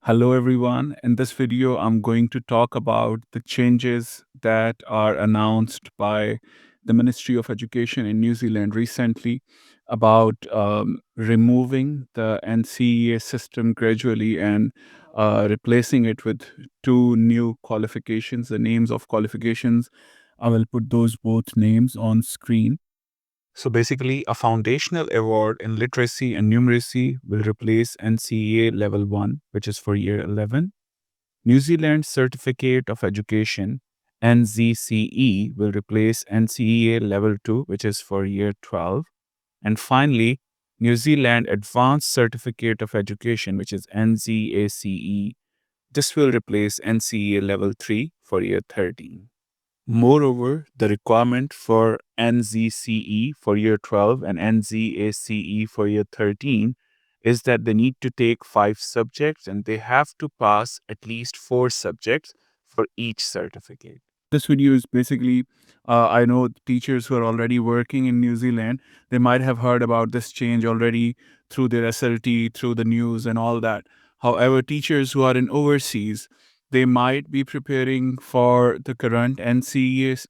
Hello, everyone. In this video, I'm going to talk about the changes that are announced by the Ministry of Education in New Zealand recently about removing the NCEA system gradually and replacing it with two new qualifications, the names of qualifications. I will put those both names on screen. So basically, a foundational award in literacy and numeracy will replace NCEA Level 1, which is for year 11. New Zealand Certificate of Education, NZCE, will replace NCEA Level 2, which is for year 12. And finally, New Zealand Advanced Certificate of Education, which is NZACE, this will replace NCEA Level 3 for year 13. Moreover, the requirement for NZCE for year 12 and NZACE for year 13 is that they need to take 5 subjects and they have to pass at least 4 subjects for each certificate. This video is basically, I know teachers who are already working in New Zealand, they might have heard about this change already through their SLT, through the news and all that. However, teachers who are in overseas, they might be preparing for the current NCEA,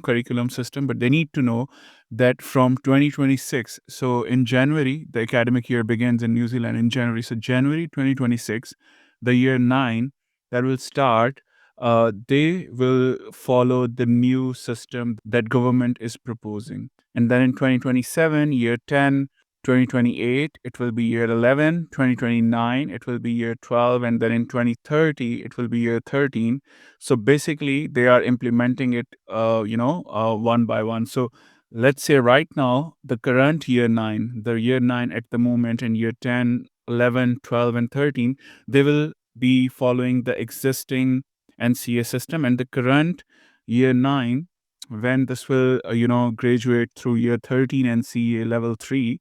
curriculum system, but they need to know that from 2026, so in January, the academic year begins in New Zealand in January. So January 2026, the year 9 that will start, they will follow the new system that government is proposing. And then in 2027, year 10, 2028, it will be year 11, 2029, it will be year 12, and then in 2030, it will be year 13. So basically, they are implementing it, one by one. So let's say right now, the current year 9, the year 9 at the moment, and year 10, 11, 12, and 13, they will be following the existing NCA system, and the current year 9, when this will, graduate through year 13 NCA level 3,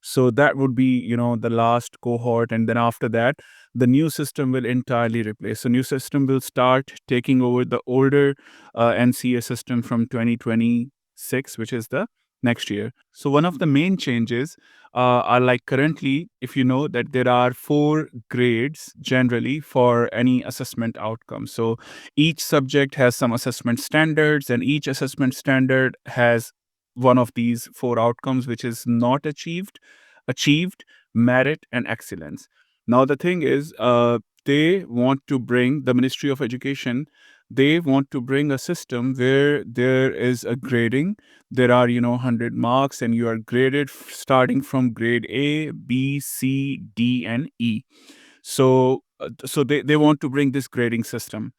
so that would be, the last cohort. And then after that, the new system will entirely replace. So new system will start taking over the older NCA system from 2026, which is the next year. So one of the main changes are like currently, if you know that there are 4 grades generally for any assessment outcome. So each subject has some assessment standards, and each assessment standard has one of these 4 outcomes, which is not achieved, merit, and excellence. Now, the thing is, they want to bring the Ministry of Education, they want to bring a system where there is a grading. There are, 100 marks, and you are graded starting from grade A, B, C, D, and E. So they want to bring this grading system.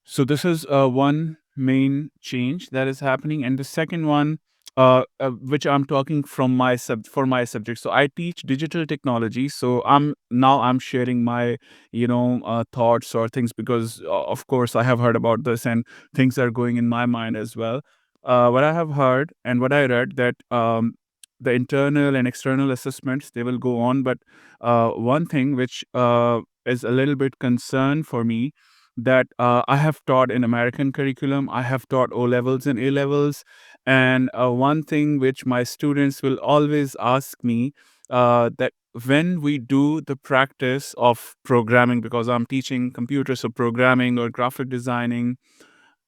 So this is one main change that is happening, and the second one, which I'm talking from for my subject. So I teach digital technology. So I'm sharing my thoughts or things because of course I have heard about this and things are going in my mind as well. What I have heard and what I read that the internal and external assessments, they will go on, but one thing which is a little bit concern for me, that I have taught in American curriculum. I have taught O levels and A levels, and one thing which my students will always ask me, that when we do the practice of programming, because I'm teaching computers, so programming or graphic designing.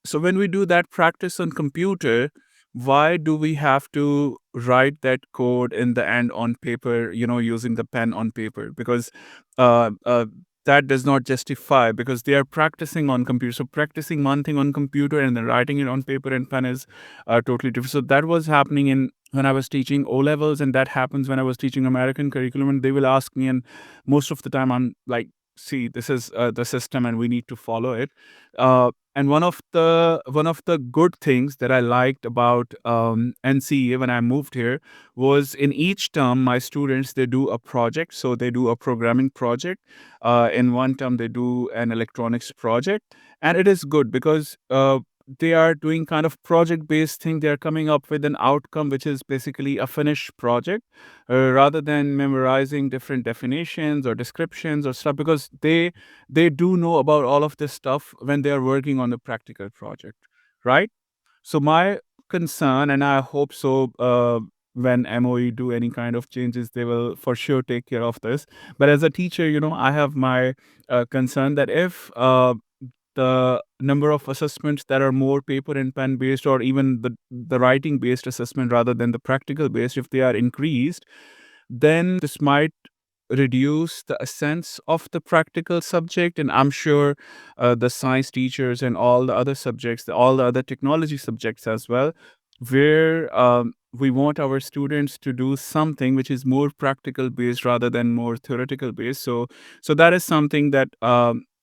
So when we do that practice on computer, why do we have to write that code in the end on paper, using the pen on paper? Because uh, uh, that does not justify, because they are practicing on computer. So practicing one thing on computer and then writing it on paper and pen is totally different. So that was happening in when I was teaching O levels, and that happens when I was teaching American curriculum. And they will ask me, and most of the time I'm like, see, this is the system and we need to follow it. And one of the good things that I liked about NCEA when I moved here was, in each term my students, they do a project. So they do a programming project. In one term they do an electronics project, and it is good because they are doing kind of project based thing. They are coming up with an outcome which is basically a finished project, rather than memorizing different definitions or descriptions or stuff, because they do know about all of this stuff when they are working on the practical project, right? So my concern, and I hope so, when MOE do any kind of changes, they will for sure take care of this. But as a teacher, I have my concern that if the number of assessments that are more paper and pen based, or even the writing based assessment rather than the practical based, if they are increased, then this might reduce the essence of the practical subject. And I'm sure the science teachers and all the other subjects, all the other technology subjects as well, where we want our students to do something which is more practical based rather than more theoretical based. So that is something that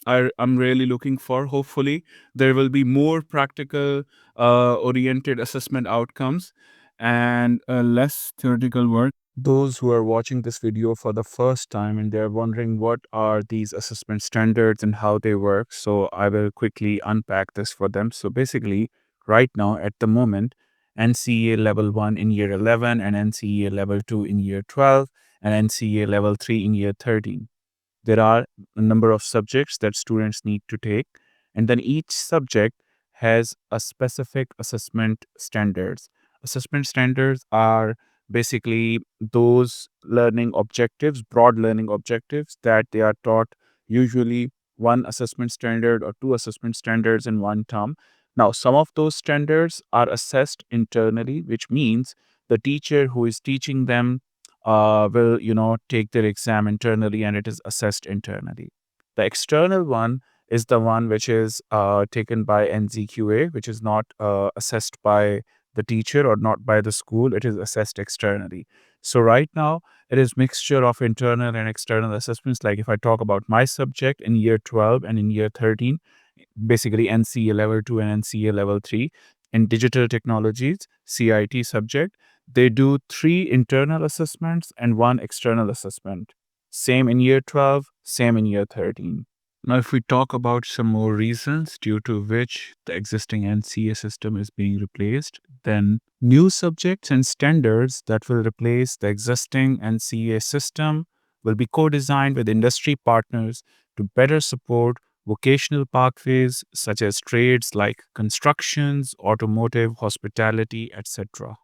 I'm really looking for. Hopefully there will be more practical oriented assessment outcomes and less theoretical work. Those who are watching this video for the first time and they're wondering what are these assessment standards and how they work, so I will quickly unpack this for them. So basically, right now at the moment, NCEA level 1 in year 11 and NCEA level 2 in year 12 and NCEA level 3 in year 13. There are a number of subjects that students need to take, and then each subject has a specific assessment standards. Assessment standards are basically those learning objectives, broad learning objectives that they are taught, usually one assessment standard or two assessment standards in one term. Now, some of those standards are assessed internally, which means the teacher who is teaching them will take their exam internally, and it is assessed internally. The external one is the one which is taken by NZQA, which is not assessed by the teacher or not by the school. It is assessed externally. So right now it is mixture of internal and external assessments. Like if I talk about my subject in year 12 and in year 13, basically NCEA level 2 and NCEA level 3 in digital technologies, CIT subject, they do 3 internal assessments and 1 external assessment. Same in year 12, same in year 13. Now, if we talk about some more reasons due to which the existing NCEA system is being replaced, then new subjects and standards that will replace the existing NCEA system will be co-designed with industry partners to better support vocational pathways such as trades like constructions, automotive, hospitality, etc.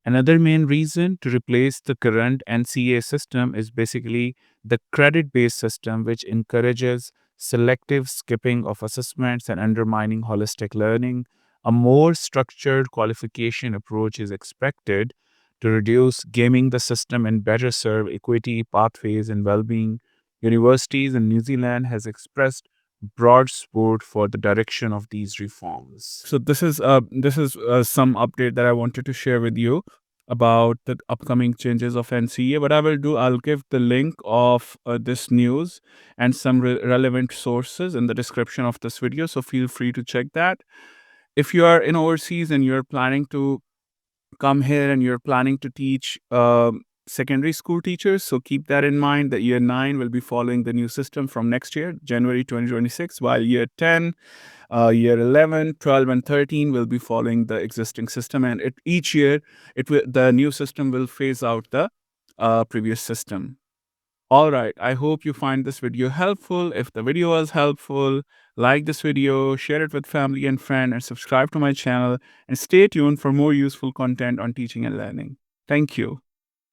Another main reason to replace the current NCEA system is basically the credit based system, which encourages selective skipping of assessments and undermining holistic learning. A more structured qualification approach is expected to reduce gaming the system and better serve equity, pathways, and well being. Universities in New Zealand has expressed broad support for the direction of these reforms. So this is some update that I wanted to share with you about the upcoming changes of NCEA. What I will do, I'll give the link of this news and some relevant sources in the description of this video. So feel free to check that. If you are in overseas and you're planning to come here and you're planning to teach secondary school teachers, so keep that in mind that year 9 will be following the new system from next year, January 2026, while year 10, year 11, 12, and 13 will be following the existing system. And each year, the new system will phase out the previous system. All right, I hope you find this video helpful. If the video was helpful, like this video, share it with family and friend, and subscribe to my channel. And stay tuned for more useful content on teaching and learning. Thank you.